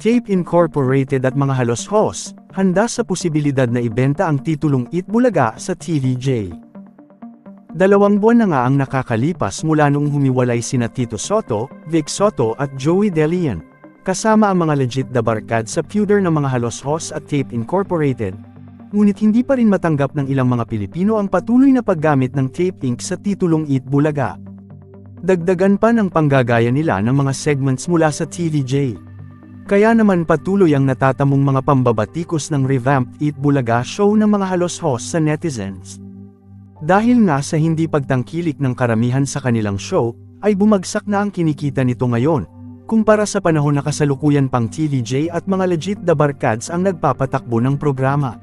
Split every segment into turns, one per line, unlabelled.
Tape Incorporated at mga halos host, handa sa posibilidad na ibenta ang titulong Eat Bulaga sa TVJ. 2 buwan na nga ang nakakalipas mula noong humiwalay sina Tito Soto, Vic Soto at Joey De Leon, kasama ang mga legit na barkad sa feudar ng mga halos host at Tape Incorporated. Ngunit hindi pa rin matanggap ng ilang mga Pilipino ang patuloy na paggamit ng Tape Inc. sa titulong Eat Bulaga. Dagdagan pa ng panggagaya nila ng mga segments mula sa TVJ. Kaya naman patuloy ang natatamong mga pambabatikos ng revamped Eat Bulaga show ng mga halos host sa netizens. Dahil nga sa hindi pagtangkilik ng karamihan sa kanilang show, ay bumagsak na ang kinikita nito ngayon, kumpara sa panahon na kasalukuyan pang TVJ at mga legit na barkads ang nagpapatakbo ng programa.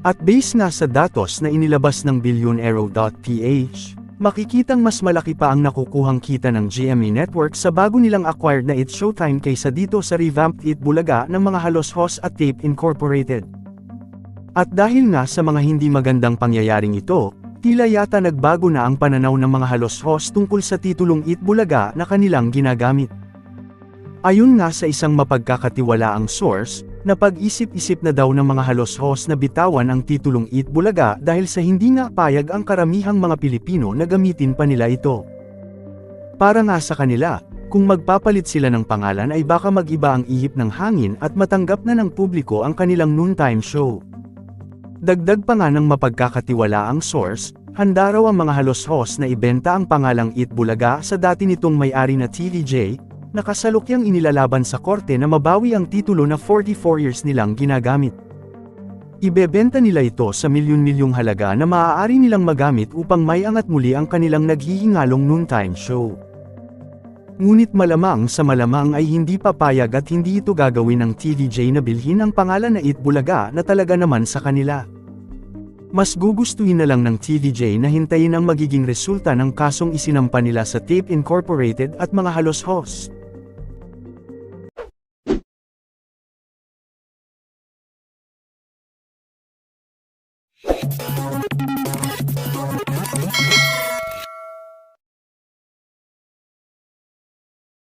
At base nga sa datos na inilabas ng Billionaire.ph, makikitang mas malaki pa ang nakukuhang kita ng GMA Network sa bago nilang acquired na It's Showtime kaysa dito sa revamped Eat Bulaga ng mga halos host at Tape Incorporated. At dahil nga sa mga hindi magandang pangyayaring ito, tila yata nagbago na ang pananaw ng mga halos host tungkol sa titulong Eat Bulaga na kanilang ginagamit. Ayon nga sa isang mapagkakatiwalaang source, napag-isip-isip na daw ng mga halos host na bitawan ang titulong Eat Bulaga dahil sa hindi nga payag ang karamihang mga Pilipino na gamitin pa nila ito. Para nga sa kanila, kung magpapalit sila ng pangalan ay baka mag-iba ang ihip ng hangin at matanggap na ng publiko ang kanilang noontime show. Dagdag pa nga ng mapagkakatiwalaang source, handa raw ang mga halos host na ibenta ang pangalang Eat Bulaga sa dati nitong may-ari na TVJ, na kasalukyang inilalaban sa korte na mabawi ang titulo na 44 years nilang ginagamit. Ibebenta nila ito sa milyon-milyong halaga na maaari nilang magamit upang maiangat muli ang kanilang naghihingalong noontime show. Ngunit malamang sa malamang ay hindi papayag at hindi ito gagawin ng TVJ na bilhin ang pangalan na Eat Bulaga na talaga naman sa kanila. Mas gugustuhin na lang ng TVJ na hintayin ang magiging resulta ng kasong isinampa nila sa Tape Incorporated at mga halos host.